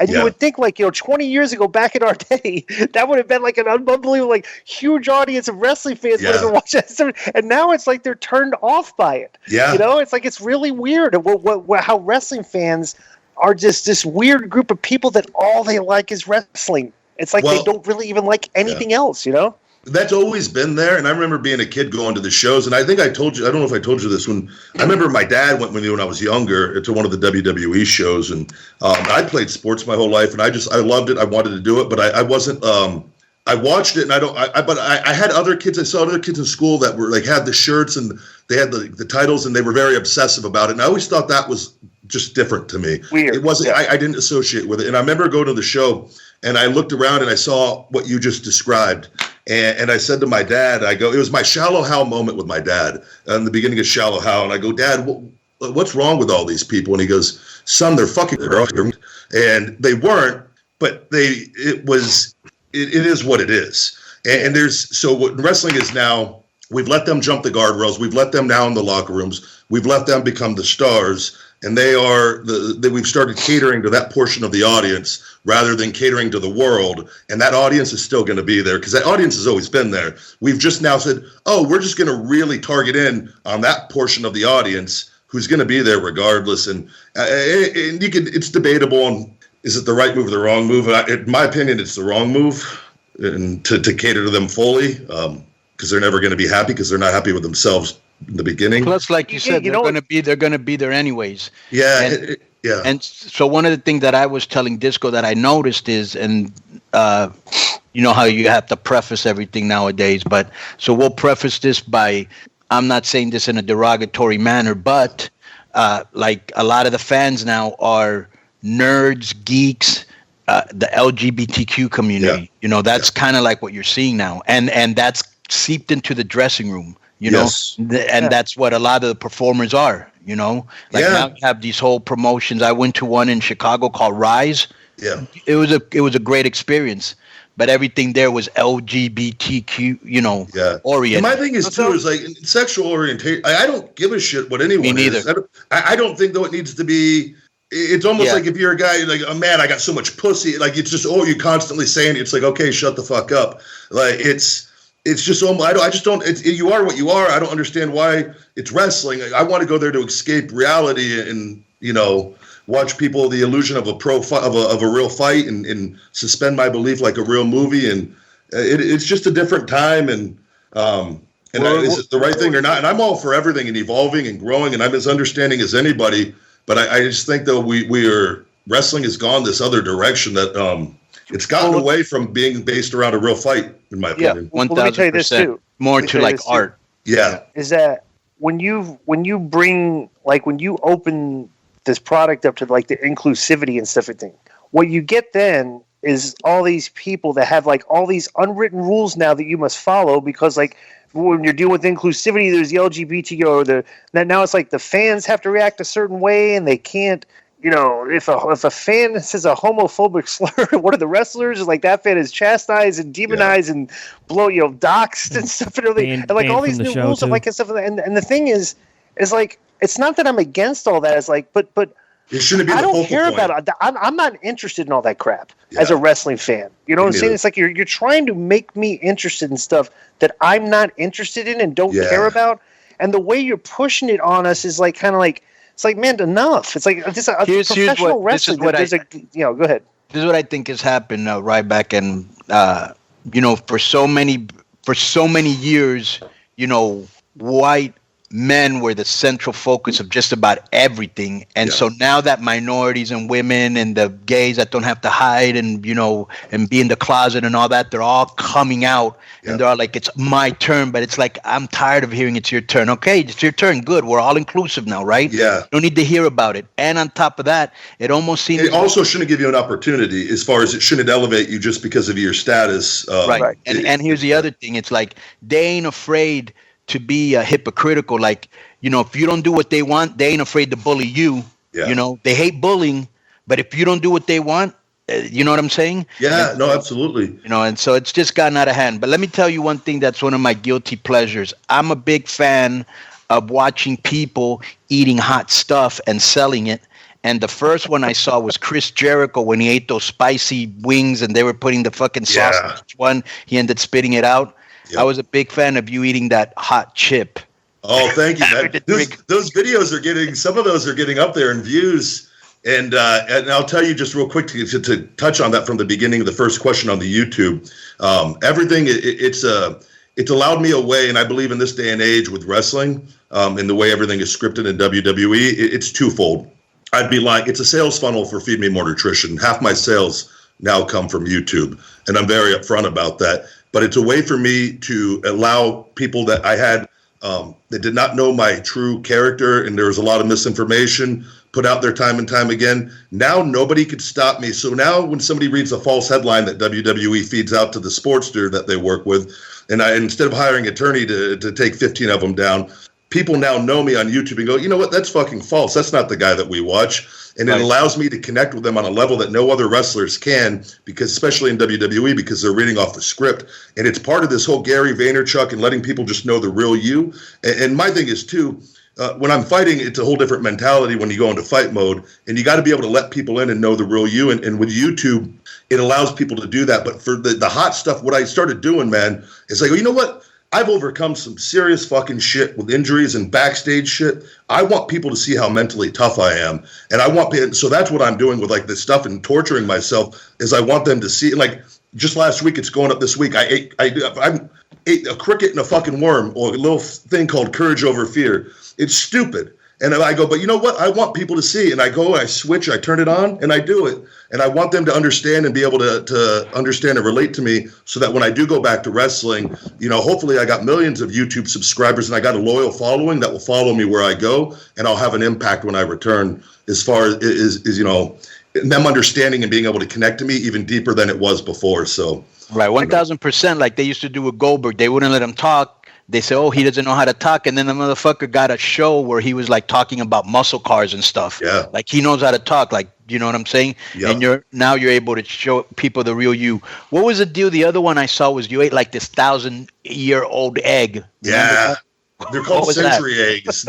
And you would think, like, 20 years ago, back in our day, that would have been like an unbelievable, like, huge audience of wrestling fans would have been watching that. And now it's like they're turned off by it. Yeah. It's like, it's really weird how wrestling fans are just this weird group of people that all they like is wrestling. It's like they don't really even like anything else, That's always been there, and I remember being a kid going to the shows, and I think I told you, I don't know if I told you this, when I remember my dad went with me when I was younger to one of the WWE shows, and I played sports my whole life, and I loved it, I wanted to do it, but I wasn't, I watched it, and I had other kids, I saw other kids in school that were, like, had the shirts, and they had the titles, and they were very obsessive about it, and I always thought that was just different to me. Weird. It wasn't, I didn't associate with it, and I remember going to the show, and I looked around, and I saw what you just described. And I said to my dad, it was my Shallow Hal moment with my dad in the beginning of Shallow Hal. And I go, Dad, what's wrong with all these people? And he goes, son, they're fucking wrong. And they weren't, but it is what it is. And so what wrestling is now, we've let them jump the guardrails. We've let them now in the locker rooms. We've let them become the stars. And we've started catering to that portion of the audience rather than catering to the world. And that audience is still going to be there because that audience has always been there. We've just now said, we're just going to really target in on that portion of the audience who's going to be there regardless. And it's debatable on, is it the right move or the wrong move? In my opinion, it's the wrong move, and to cater to them fully because they're never going to be happy because they're not happy with themselves in the beginning. Plus, like you said, they're going to be there anyways. Yeah. And so one of the things that I was telling Disco that I noticed is, and you know how you have to preface everything nowadays, but so we'll preface this by, I'm not saying this in a derogatory manner, but like a lot of the fans now are nerds, geeks, the LGBTQ community. That's kind of like what you're seeing now. And that's seeped into the dressing room. That's what a lot of the performers are, now you have these whole promotions. I went to one in Chicago called Rise. Yeah. It was a great experience, but everything there was LGBTQ, oriented. And my thing is too, is like sexual orientation. I don't give a shit what anyone is. I don't think though it needs to be, it's almost like if you're a guy, like, oh man, I got so much pussy. Like it's just, you're constantly saying it. It's like, okay, shut the fuck up. Like it's just, I just don't, you are what you are. I don't understand why it's wrestling. I want to go there to escape reality and, watch people, the illusion of a real fight and suspend my belief like a real movie. And it's just a different time. And is it the right thing or not? And I'm all for everything and evolving and growing. And I'm as understanding as anybody. But I just think though wrestling has gone this other direction that, it's gotten away from being based around a real fight, in my opinion. 1,000%. Let me tell you this too. More to like art. Yeah. Is that when you bring, like, when you open this product up to like the inclusivity and stuff, everything, what you get then is all these people that have like all these unwritten rules now that you must follow because like when you're dealing with inclusivity, there's the LGBT or now it's like the fans have to react a certain way and they can't. If a fan says a homophobic slur, one of the wrestlers is like that fan is chastised and demonized and doxxed and stuff and everything, and like all these new rules and like and stuff. And the thing is like it's not that I'm against all that. It's like, but it shouldn't be. I don't care about it. I'm not interested in all that crap as a wrestling fan. You know what I'm saying? It's like you're trying to make me interested in stuff that I'm not interested in and don't care about. And the way you're pushing it on us is like kind of like. It's like, man, enough. It's like this professional wrestling. Go ahead. This is what I think has happened, Ryback, and for so many years, white men were the central focus of just about everything. And so now that minorities and women and the gays that don't have to hide and, and be in the closet and all that, they're all coming out and they're all like, it's my turn. But it's like, I'm tired of hearing it's your turn. Okay, it's your turn. Good. We're all inclusive now, right? Yeah. No need to hear about it. And on top of that, it almost seems... It also shouldn't give you an opportunity as far as it shouldn't elevate you just because of your status. Right. And here's the other thing. It's like, they ain't afraid to be hypocritical, like, if you don't do what they want, they ain't afraid to bully you. They hate bullying, but if you don't do what they want, you know what I'm saying? Yeah, no, absolutely. And so it's just gotten out of hand. But let me tell you one thing that's one of my guilty pleasures. I'm a big fan of watching people eating hot stuff and selling it And the first one I saw was Chris Jericho when he ate those spicy wings and they were putting the fucking sauce on each one. He ended up spitting it out. Yep. I was a big fan of you eating that hot chip. Oh, thank you, man. Those videos are getting, some of those are getting up there in views. And I'll tell you just real quick to touch on that from the beginning of the first question on the YouTube. Everything, it's allowed me a way, and I believe in this day and age with wrestling, and the way everything is scripted in WWE, it's twofold. I'd be like, it's a sales funnel for Feed Me More Nutrition. Half my sales now come from YouTube, and I'm very upfront about that. But it's a way for me to allow people that I had that did not know my true character, and there was a lot of misinformation put out there time and time again. Now nobody could stop me. So now when somebody reads a false headline that WWE feeds out to the sportster that they work with, and instead of hiring an attorney to take 15 of them down, people now know me on YouTube and go, you know what, that's fucking false. That's not the guy that we watch. And it allows me to connect with them on a level that no other wrestlers can, because especially in WWE, because they're reading off the script. And it's part of this whole Gary Vaynerchuk and letting people just know the real you. And my thing is, too, when I'm fighting, it's a whole different mentality when you go into fight mode. And you got to be able to let people in and know the real you. And with YouTube, it allows people to do that. But for the hot stuff, what I started doing, man, is like, you know what? I've overcome some serious fucking shit with injuries and backstage shit. I want people to see how mentally tough I am. And I want, so that's what I'm doing with like this stuff and torturing myself, is I want them to see, like just last week, it's going up this week. I ate a cricket and a fucking worm, or a little thing called Courage Over Fear. It's stupid. And I go, but you know what? I want people to see. And I go, I switch, I turn it on, and I do it. And I want them to understand and be able to understand and relate to me, so that when I do go back to wrestling, you know, hopefully I got millions of YouTube subscribers and I got a loyal following that will follow me where I go, and I'll have an impact when I return, as far as you know, them understanding and being able to connect to me even deeper than it was before. So right, 1,000%. Like they used to do with Goldberg. They wouldn't let him talk. They say, oh, he doesn't know how to talk. And then the motherfucker got a show where he was like talking about muscle cars and stuff. Yeah. Like he knows how to talk. Like, you know what I'm saying? Yep. And you're able to show people the real you. What was the deal? The other one I saw was you ate like this 1,000-year-old egg. Yeah. They're called century eggs.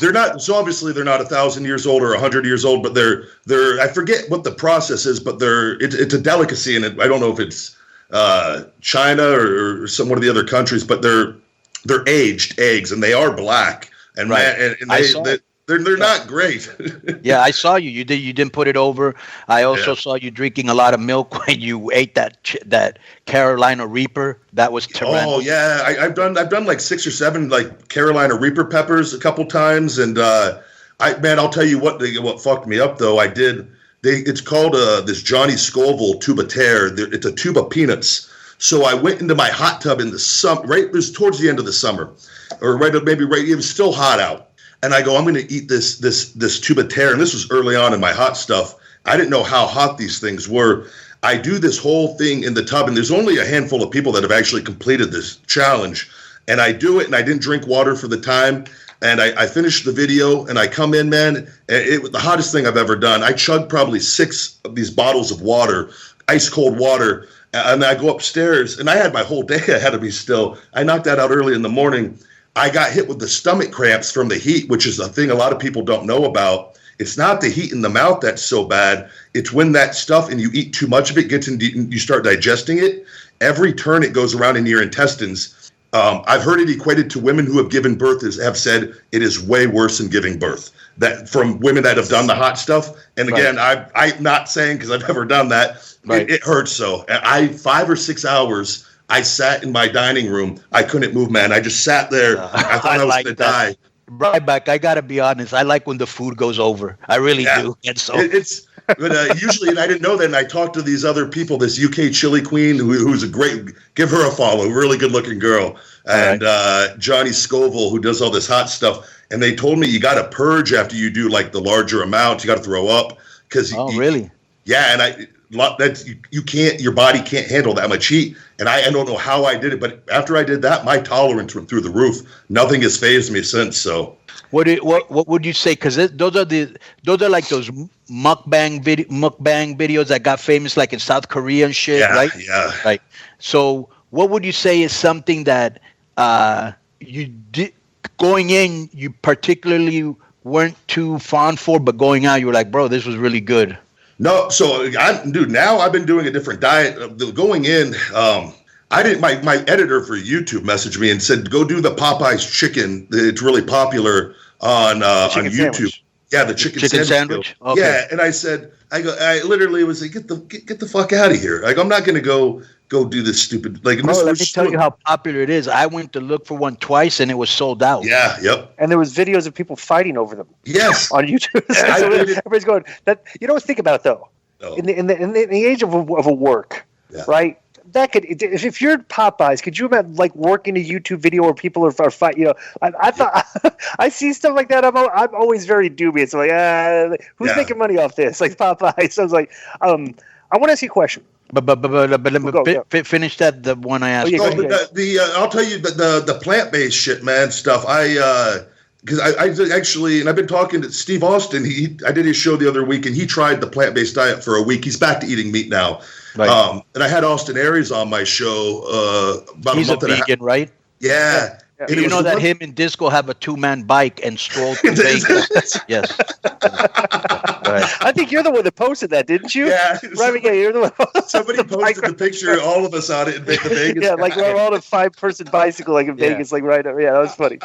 They're not, so obviously they're not 1,000 years old or 100 years old, but they're I forget what the process is, but it's a delicacy, and I don't know if it's China or some one of the other countries, but they're aged eggs, and they are black, and right. Man, they're not great. Yeah, I saw you. You didn't put it over. I also saw you drinking a lot of milk when you ate that Carolina Reaper. That was terrific. Oh yeah, I've done like 6 or 7 like Carolina Reaper peppers a couple times, and I'll tell you what fucked me up though. It's called this Johnny Scoville tuba tear. It's a tube of peanuts. So I went into my hot tub in the summer, right? It was towards the end of the summer, or it was still hot out. And I go, I'm going to eat this tuba tear. And this was early on in my hot stuff. I didn't know how hot these things were. I do this whole thing in the tub, and there's only a handful of people that have actually completed this challenge. And I do it, and I didn't drink water for the time. And I finished the video, and I come in, man. It was the hottest thing I've ever done. I chugged probably 6 of these bottles of water, ice cold water. And I go upstairs, and I had my whole day ahead of me still. I knocked that out early in the morning. I got hit with the stomach cramps from the heat, which is a thing a lot of people don't know about. It's not the heat in the mouth that's so bad. It's when that stuff, and you eat too much of it, gets in, you start digesting it. Every turn it goes around in your intestines. I've heard it equated to women who have given birth have said it is way worse than giving birth. That from women that have done the hot stuff. And again, right. I'm not saying because I've never done that. Right. It hurts so. 5 or 6 hours. I sat in my dining room. I couldn't move, man. I just sat there. I thought I was going to die. Ryback, I got to be honest. I like when the food goes over. I really do. And so but usually, and I didn't know that, and I talked to these other people, this UK chili queen, who's a great, give her a follow, really good-looking girl, and Johnny Scoville, who does all this hot stuff, and they told me you got to purge after you do, like, the larger amounts. You got to throw up. Really? Yeah, and you can't, your body can't handle that much heat. And I don't know how I did it, but after I did that, my tolerance went through the roof. Nothing has fazed me since. So what would you say? Because those are like those mukbang videos that got famous like in South Korea and shit, right? Yeah. Right. So what would you say is something that you did going in? You particularly weren't too fond for, but going out, you were like, bro, this was really good. No, so now I've been doing a different diet. Going in, I didn't. My editor for YouTube messaged me and said, "Go do the Popeyes chicken. It's really popular on YouTube." Sandwich. Yeah, the chicken sandwich. Okay. Yeah, and I literally was like, "Get the fuck out of here!" Like, I'm not gonna go do this stupid. Like, Bro, let me tell you how popular it is. I went to look for one twice, and it was sold out. Yeah, yep. And there was videos of people fighting over them. Yes, on YouTube. Yeah, So everybody's going. That you don't think about it, though. No. In the age of a work, right? That could, if you're Popeyes, could you imagine like working a YouTube video where people are fighting? You know, I thought I see stuff like that. I'm always very dubious. I'm like, who's making money off this? Like Popeyes. So I was like, I want to ask you a question. But let me finish that. The one I asked. I'll tell you the plant-based shit, man. Stuff. Because I actually, and I've been talking to Steve Austin. I did his show the other week, and he tried the plant-based diet for a week. He's back to eating meat now. Right. And I had Austin Aries on my show about He's a month a and vegan, right? Yeah. Do you know that him and Disco have a 2-man bike and stroll to Vegas? Yes. Right. I think you're the one that posted that, didn't you? Yeah. Right. Yeah, you're the one. Somebody posted the picture, all of us on it in Vegas. Yeah, like we're all on a 5-person bicycle, like in Vegas, like right. Yeah, that was funny.